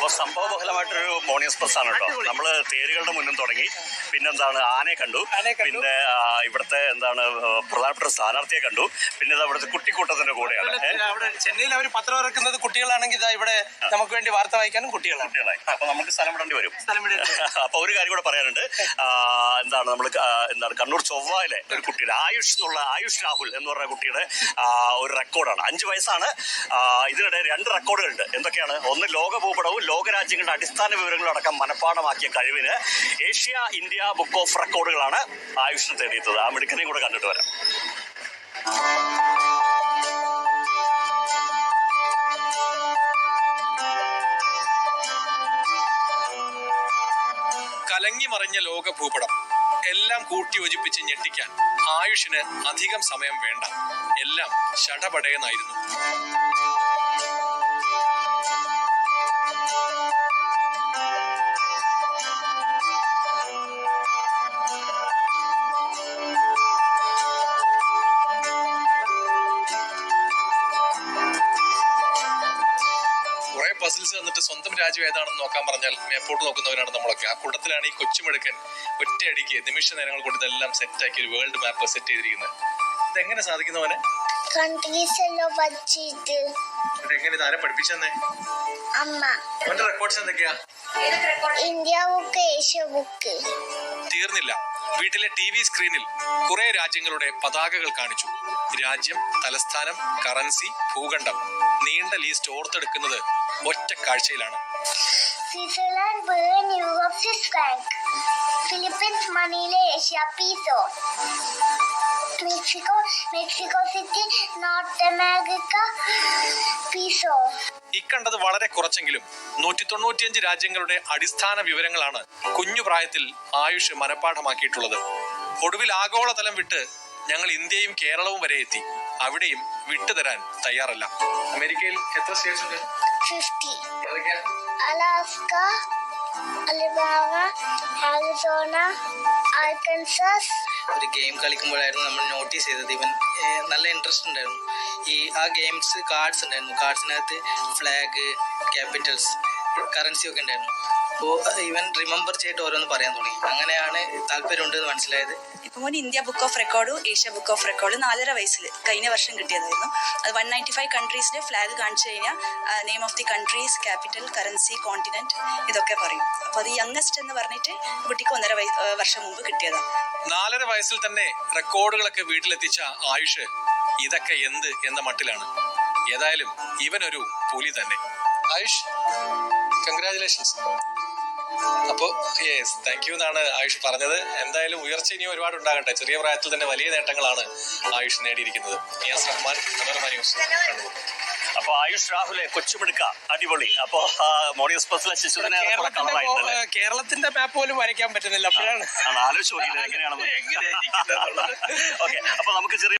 അപ്പോൾ സംഭവബഹുലമായിട്ടൊരു morning express ആണ് കേട്ടോ. നമ്മള് തേരുകളുടെ മുന്നിൽ തുടങ്ങി, പിന്നെന്താണ് ആനയെ കണ്ടു, പിന്നെ ഇവിടുത്തെ എന്താണ് പ്രധാനപ്പെട്ട സ്ഥാനാർത്ഥിയെ കണ്ടു, പിന്നെ അവിടുത്തെ കുട്ടിക്കൂട്ടത്തിന്റെ കൂടെയാണ്. അവിടെ ചെന്നൈയിൽ അവർ പത്രം ഇറക്കുന്നത് കുട്ടികളാണെങ്കിൽ ഇതാ ഇവിടെ നമുക്ക് വേണ്ടി വാർത്ത വായിക്കാനും കുട്ടികളായി. അപ്പൊ നമുക്ക് സ്ഥലം വിടേണ്ടി വരും. അപ്പൊ ഒരു കാര്യം കൂടെ പറയാനുണ്ട്. എന്താണ് നമ്മൾ കണ്ണൂർ ചൊവ്വായിലെ ഒരു കുട്ടിയുടെ ആയുഷ് രാഹുൽ എന്ന് പറഞ്ഞ കുട്ടിയുടെ ഒരു റെക്കോർഡാണ്. 5 വയസ്സാണ്. ഇതിനിടെ 2 റെക്കോർഡുകളുണ്ട്. എന്തൊക്കെയാണ്? ഒന്ന്, ലോക ഭൂപടവും ലോകരാജ്യങ്ങളുടെ അടിസ്ഥാന വിവരങ്ങളും അടക്കം മനഃപ്പാഠമാക്കിയ കഴിവിന് ഏഷ്യ ഇന്ത്യ ബുക്ക് ഓഫ് റെക്കോർഡുകളാണ് ആയുഷിന് തേടിയത്. ആ മിടുക്കനെയും കൂടെ കണ്ടിട്ട് വരാം. കലങ്ങി മറിഞ്ഞ ലോക ഭൂപടം എല്ലാം കൂട്ടി യോജിപ്പിച്ച് ഞെട്ടിക്കാൻ ആയുഷിന് അധികം സമയം വേണ്ട. എല്ലാം ശടപടയെന്നായിരുന്നു. പസിൽസ് തന്നിട്ട് സ്വന്തം രാജ്യം ഏതാണെന്ന് നോക്കാൻ പറഞ്ഞാൽ മേപ്പോട്ട് നോക്കുന്നവരാണ് നമ്മളൊക്കെ. ആ കൂട്ടത്തിലാണ് ഈ കൊച്ചുമെടുക്കൻ ഒറ്റയടിക്ക് നിമിഷ നേരങ്ങൾ കൊണ്ട് ഇതെല്ലാം സെറ്റാക്കി ഒരു വേൾഡ് മാപ്പ് സെറ്റ് ചെയ്തിരിക്കുന്നത്. ഇതെങ്ങനെ സാധിക്കുന്നവനെ? എങ്ങനെ ആരെ പഠിപ്പിച്ചെന്നേ? അവന്റെ റെക്കോർഡ്സ് എന്തൊക്കെയാ? India book, Asia book. തീർന്നില്ല. വീട്ടിലെ TV സ്ക്രീനിൽ കുറെ രാജ്യങ്ങളുടെ പതാകകൾ കാണിച്ചു. രാജ്യം, തലസ്ഥാനം, കറൻസി, ഭൂഖണ്ഡം, നീണ്ട ലിസ്റ്റ് ഓർത്തെടുക്കുന്നത് ഒറ്റ കാഴ്ചയിലാണ്. Switzerland Bern, Europe Swiss franc, Philippines മണിയിലെ Asia peso, Mexico city north America peso. ഇക്കണ്ടത് വളരെ കുറച്ചെങ്കിലും 195 രാജ്യങ്ങളുടെ അടിസ്ഥാന വിവരങ്ങളാണ് കുഞ്ഞു പ്രായത്തിൽ ആയുഷ് മനഃപ്പാഠമാക്കിയിട്ടുള്ളത്. ഒടുവിൽ ആഗോളതലം വിട്ട് ഞങ്ങൾ ഇന്ത്യയും കേരളവും വരെ എത്തി. അവിടെയും വിട്ടുതരാൻ തയ്യാറല്ല. അമേരിക്കയിൽ എത്ര സ്റ്റേറ്റ്സ് ഉണ്ട്? 50. Alaska, Alabama, Arizona, Arkansas. ഒരു ഗെയിം കളിക്കുമ്പോഴായിരുന്നു നമ്മൾ നോട്ടീസ് ചെയ്തത് ഇവൻ നല്ല ഇൻട്രസ്റ്റ് ഉണ്ടായിരുന്നു. ആ ഗെയിംസ് കാർഡ്സ് ഉണ്ടായിരുന്നു. കാർഡ്സിനകത്ത് ഫ്ലാഗ്, ക്യാപിറ്റൽസ്, കറൻസി ഒക്കെ ഉണ്ടായിരുന്നു. അപ്പോൾ ഇവൻ റിമെമ്പർ ചെയ്തിട്ട് ഓരോന്ന് പറയാൻ തുടങ്ങി. അങ്ങനെയാണ് താല്പര്യമുണ്ടെന്ന് മനസ്സിലായത്. ഇപ്പം മോൻ ഇന്ത്യ ബുക്ക് ഓഫ് റെക്കോർഡും ഏഷ്യ ബുക്ക് ഓഫ് റെക്കോർഡ് 4.5 വയസ്സിൽ കഴിഞ്ഞ വർഷം കിട്ടിയതായിരുന്നു. അത് 195 കൺട്രീസിലെ ഫ്ലാഗ് കാണിച്ചു കഴിഞ്ഞാൽ name of the countries, capital, currency, continent ഇതൊക്കെ പറയും. അപ്പോൾ അത് യങ്ങസ്റ്റ് എന്ന് പറഞ്ഞിട്ട് കുട്ടിക്ക് 1.5 വർഷം മുമ്പ് കിട്ടിയതാണ്. 4.5 വയസ്സിൽ തന്നെ റെക്കോർഡുകളൊക്കെ വീട്ടിലെത്തിച്ച ആയുഷ് ഇതൊക്കെ എന്ത് എന്ന മട്ടിലാണ്. ഏതായാലും ഇവനൊരു പുലി തന്നെ. ആയുഷ്, കൺഗ്രാജുലേഷൻസ്. അപ്പോൾ താങ്ക് യു എന്നാണ് ആയുഷ് പറഞ്ഞത്. എന്തായാലും ഉയർച്ച ഇനിയും ഒരുപാട് ഉണ്ടാകട്ടെ. ചെറിയ പ്രായത്തിൽ തന്നെ വലിയ നേട്ടങ്ങളാണ് ആയുഷ് നേടിയിരിക്കുന്നത്. നിയാസ് റഹ്മാൻ, മനോരമ ന്യൂസ്, കണ്ണൂർ. അപ്പൊ ആയുഷ് രാഹുലെ കൊച്ചുമിടുക്ക അടിപൊളി. അപ്പൊ മോർണിംഗ് എക്സ്പ്രസിലെ ശിശുവിനെ കേരളത്തിന്റെ മാപ്പ് പോലും വരയ്ക്കാൻ പറ്റുന്നില്ല. അപ്പോഴാണ് ആലോചിച്ച് നോക്കിയത് എങ്ങനെയാണെന്ന്. ഓക്കെ, അപ്പൊ നമുക്ക് ചെറിയ